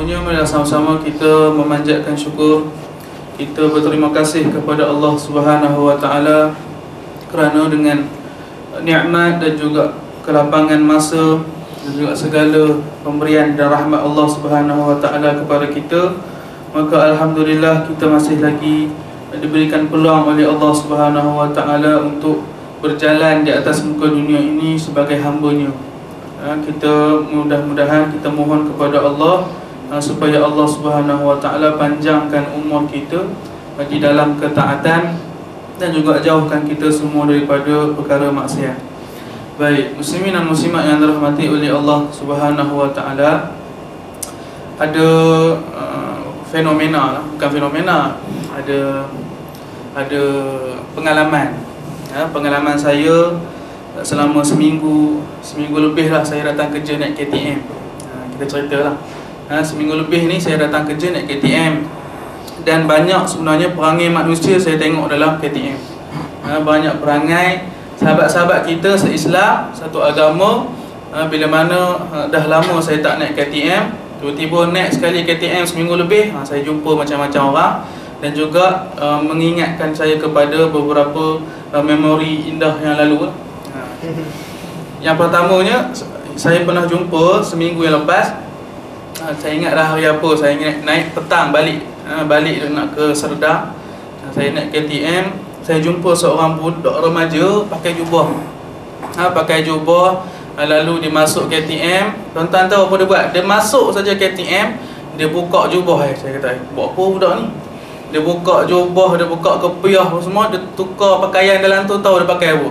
Semuanya marilah sama-sama kita memanjatkan syukur. Kita berterima kasih kepada Allah Subhanahu wa taala kerana dengan nikmat dan juga kelapangan masa dan juga segala pemberian dan rahmat Allah Subhanahu wa taala kepada kita, maka alhamdulillah kita masih lagi diberikan peluang oleh Allah Subhanahu wa taala untuk berjalan di atas muka dunia ini sebagai hamba-Nya. Kita mudah-mudahan kita mohon kepada Allah supaya Allah Subhanahu wa taala panjangkan umur kita di dalam ketaatan dan juga jauhkan kita semua daripada perkara maksiat. Baik, muslimin dan muslimat yang dirahmati oleh Allah Subhanahu wa taala, ada fenomena, bukan fenomena, ada pengalaman. Pengalaman saya selama seminggu lebih lah saya datang kerja naik KTM. Kita ceritalah. Seminggu lebih ni saya datang kerja naik KTM, dan banyak sebenarnya perangai manusia saya tengok dalam KTM. Banyak perangai sahabat-sahabat kita se-Islam, satu agama. Bila mana dah lama saya tak naik KTM, tiba-tiba naik sekali KTM seminggu lebih, saya jumpa macam-macam orang, dan juga mengingatkan saya kepada beberapa memori indah yang lalu. Yang pertamanya, saya pernah jumpa seminggu yang lepas. Saya ingat dah hari apa, saya ingat naik petang balik nak ke Serdang. Saya naik KTM, saya jumpa seorang budak remaja pakai jubah. Lalu dia masuk KTM. Tuan-tuan tahu apa dia buat? Dia masuk saja KTM, dia buka jubah. Saya kata, buat apa budak ni? Dia buka jubah, dia buka kepiah semua, dia tukar pakaian dalam tu. Tahu dia pakai apa?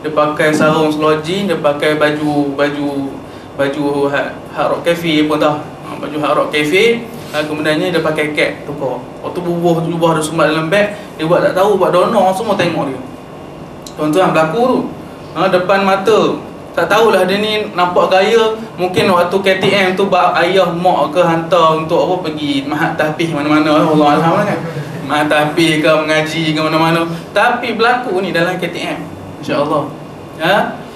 Dia pakai sarung selojin, dia pakai baju Hard Rock Cafe pun tahu. Baju Hard Rock Cafe. Kemudiannya dia pakai cap tukar. Waktu jubah dia sumbat dalam beg, dia buat tak tahu, buat donor, semua tengok dia. Tuan-tuan, berlaku tu depan mata. Tak tahulah dia ni nampak gaya. Mungkin waktu KTM tu ayah mak ke hantar untuk apa, pergi mahat tahfiz mana-mana, Allah Alam kan, mahat tahfiz ke mengaji ke mana-mana. Tapi berlaku ni dalam KTM, insya-Allah.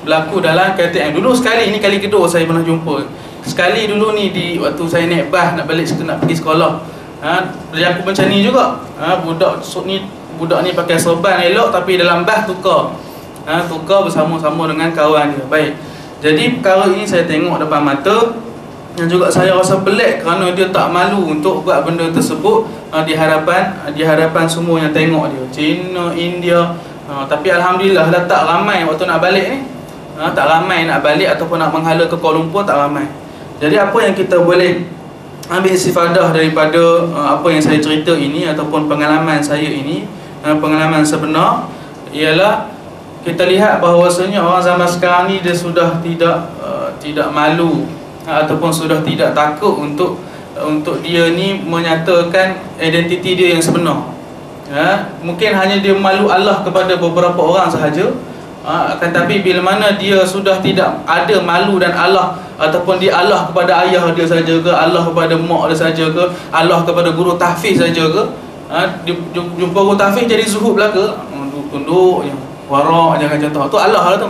Berlaku dalam KTM. Dulu sekali, ni kali kedua saya pernah jumpa. Sekali dulu ni di waktu saya naik bas nak pergi sekolah. Berlaku macam ni juga. Budak ni pakai sorban elok, tapi dalam bas tukar bersama-sama dengan kawan dia. Baik. Jadi perkara ini saya tengok depan mata, dan juga saya rasa pelik kerana dia tak malu untuk buat benda tersebut di hadapan semua yang tengok dia. Cina, India. Tapi alhamdulillah dah tak ramai waktu nak balik ni. Tak ramai nak balik ataupun nak menghala ke Kuala Lumpur, tak ramai. Jadi apa yang kita boleh ambil istifadah daripada apa yang saya cerita ini ataupun pengalaman saya ini, pengalaman sebenar, ialah kita lihat bahawasanya orang zaman sekarang ni dia sudah tidak malu ataupun sudah tidak takut untuk dia ni menyatakan identiti dia yang sebenar. Mungkin hanya dia malu Allah kepada beberapa orang sahaja. Akan tapi bila mana dia sudah tidak ada malu dan Allah, ataupun dia Allah kepada ayah dia saja ke, Allah kepada mak dia saja ke, Allah kepada guru tahfiz saja ke, jumpa guru tahfiz jadi zuhud belaka, tunduk je, warak jangan contoh tu Allah lah tu.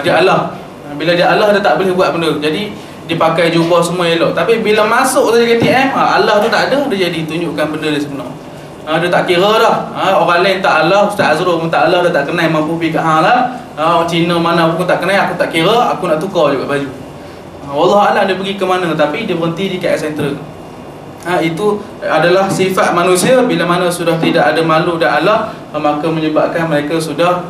Dia Allah. Bila dia Allah, dia tak boleh buat benda. Jadi dia pakai jubah semua elok. Tapi bila masuk saja KTM, Allah tu tak ada, dia jadi tunjukkan benda dia sebenar. Dia tak kira dah. Orang lain tak Allah, Ustaz Azrul pun tak Allah, dia tak kenal mampu pergi kat hang lah. Orang Cina mana pun tak kenal, aku tak kira, aku nak tukar juga baju. Wallah alam dia pergi ke mana, tapi dia berhenti di KL Sentral. Itu adalah sifat manusia. Bila mana sudah tidak ada malu dan Allah, maka menyebabkan mereka sudah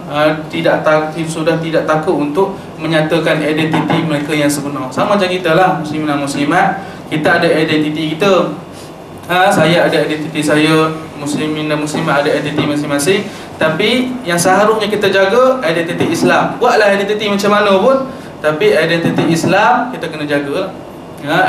tidak takut untuk menyatakan identiti mereka yang sebenar. Sama macam kita lah, muslimin dan muslimat, kita ada identiti kita. Saya ada identiti saya, muslimin dan muslimat ada identiti masing-masing. Tapi yang seharusnya kita jaga identiti Islam. Buatlah identiti macam mana pun, tapi identiti Islam kita kena jaga.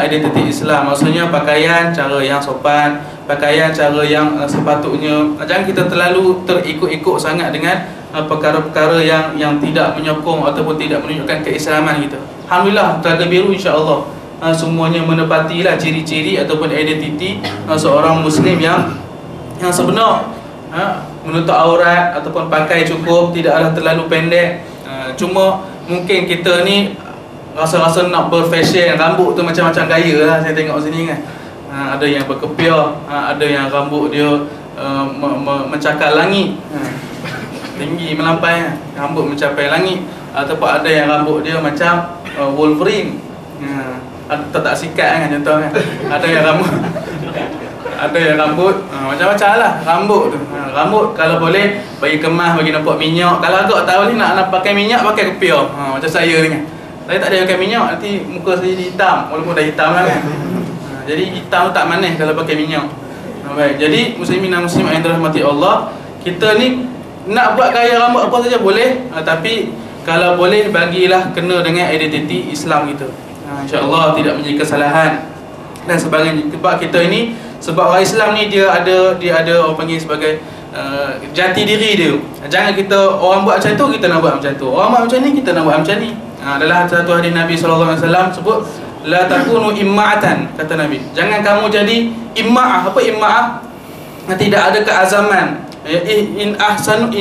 Identiti Islam maksudnya pakaian cara yang sopan, pakaian cara yang sepatutnya. Jangan kita terlalu terikut-ikut sangat dengan perkara-perkara yang tidak menyokong ataupun tidak menunjukkan keislaman kita. Alhamdulillah, Telaga Biru insya-Allah semuanya menepatilah ciri-ciri ataupun identiti seorang Muslim yang sebenar. Menutup aurat ataupun pakai cukup, tidaklah terlalu pendek. Cuma mungkin kita ni rasa-rasa nak berfashion, rambut tu macam-macam gaya lah saya tengok sini kan. ada yang berkepiah, ada yang rambut dia mencakar langit, tinggi melampai, rambut mencapai langit, ataupun ada yang rambut dia macam Wolverine, tak sikat kan, contoh kan. Ada yang rambut macam-macam lah rambut tu. Rambut kalau boleh bagi kemas, bagi nampak minyak. Kalau agak tahu ni nak pakai minyak, pakai kepiah, macam saya ni kan. Saya tak ada pakai minyak, nanti muka saya jadi hitam, walaupun dah hitam lah kan. Jadi hitam tak manis kalau pakai minyak. Baik, jadi muslimin dan muslimat yang dirahmati Allah, kita ni nak buat gaya rambut apa saja boleh, tapi kalau boleh bagilah kena dengan identiti Islam kita. InsyaAllah tidak menjadi kesalahan dan sebagainya. Sebab kita ini, sebab orang Islam ni dia ada orang panggil sebagai jati diri dia. Jangan kita orang buat macam tu, kita nak buat macam tu. Orang buat macam ni, kita nak buat macam ni. Adalah satu hadis Nabi SAW sebut, la takunu imma'atan, kata Nabi. Jangan kamu jadi imma'ah. Apa imma'ah? Tidak ada keazaman. In ahsanu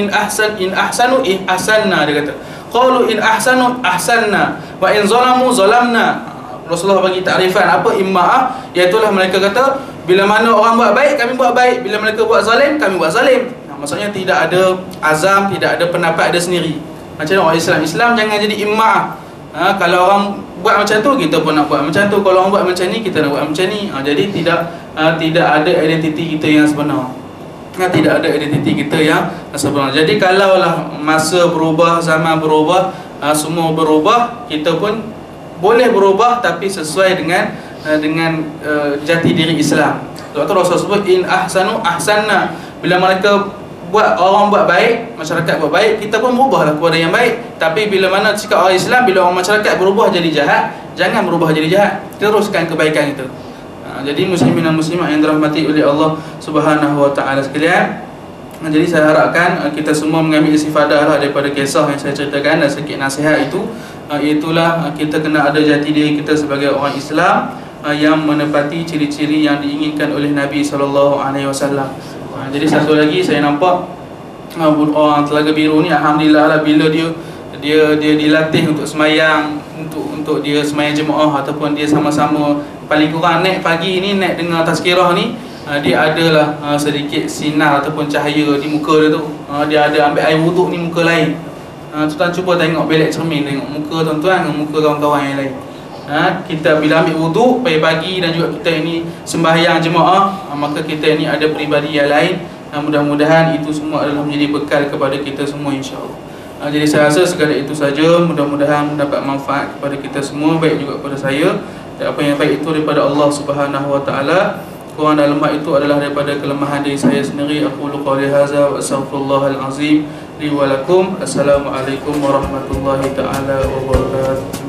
ihsanna, dia kata. Qalu in ahsanu ahsanna wa in zalamu zalamna. Rasulullah bagi takrifan apa imma'ah, iaitulah mereka kata bila mana orang buat baik, kami buat baik, bila mereka buat zalim, kami buat zalim. Maksudnya tidak ada azam, tidak ada pendapat ada sendiri. Macam orang Islam jangan jadi imma'ah. Kalau orang buat macam tu, kita pun nak buat macam tu. Kalau orang buat macam ni, kita nak buat macam ni. Jadi tidak ada identiti kita yang sebenar. Tidak ada identiti kita yang sebenar. Jadi kalaulah masa berubah, zaman berubah, semua berubah, kita pun boleh berubah tapi sesuai dengan jati diri Islam. Sebab tu Rasul sebut in ahsanu ahsanna. Bila mereka orang buat baik, masyarakat buat baik, kita pun berubahlah kepada yang baik. Tapi bila mana sikap orang Islam, bila orang masyarakat berubah jadi jahat, jangan berubah jadi jahat, teruskan kebaikan itu. Jadi muslimin dan muslimat yang dirahmati oleh Allah Subhanahu wa taala sekalian, jadi saya harapkan kita semua mengambil istifadah lah daripada kisah yang saya ceritakan dan sedikit nasihat itu, iaitulah kita kena ada jati diri kita sebagai orang Islam yang menepati ciri-ciri yang diinginkan oleh Nabi SAW. Jadi satu lagi saya nampak orang Telaga Biru ni, alhamdulillah lah, bila dia dilatih untuk semayang, untuk dia semayang jemaah ataupun dia sama-sama, paling kurang naik pagi ni, naik dengan tazkirah ni, dia adalah sedikit sinar ataupun cahaya di muka dia tu. Dia ada ambil air wuduk ni muka lain. Tuan cuba tengok belek cermin, tengok muka tuan-tuan dengan muka kawan-kawan yang lain. Kita bila ambil wuduk pagi-pagi dan juga kita ini sembahyang jemaah, maka kita ini ada peribadi yang lain. Mudah-mudahan itu semua adalah menjadi bekal kepada kita semua, insya-Allah. Jadi saya rasa sekadar itu saja. Mudah-mudahan mendapat manfaat kepada kita semua, baik juga kepada saya. Dan apa yang baik itu daripada Allah Subhanahu wa taala. Kurang dan lemah itu adalah daripada kelemahan diri saya sendiri. Aqulu qawli hadza wa astaghfirullahal azim li wa lakum. Assalamualaikum warahmatullahi taala wabarakatuh.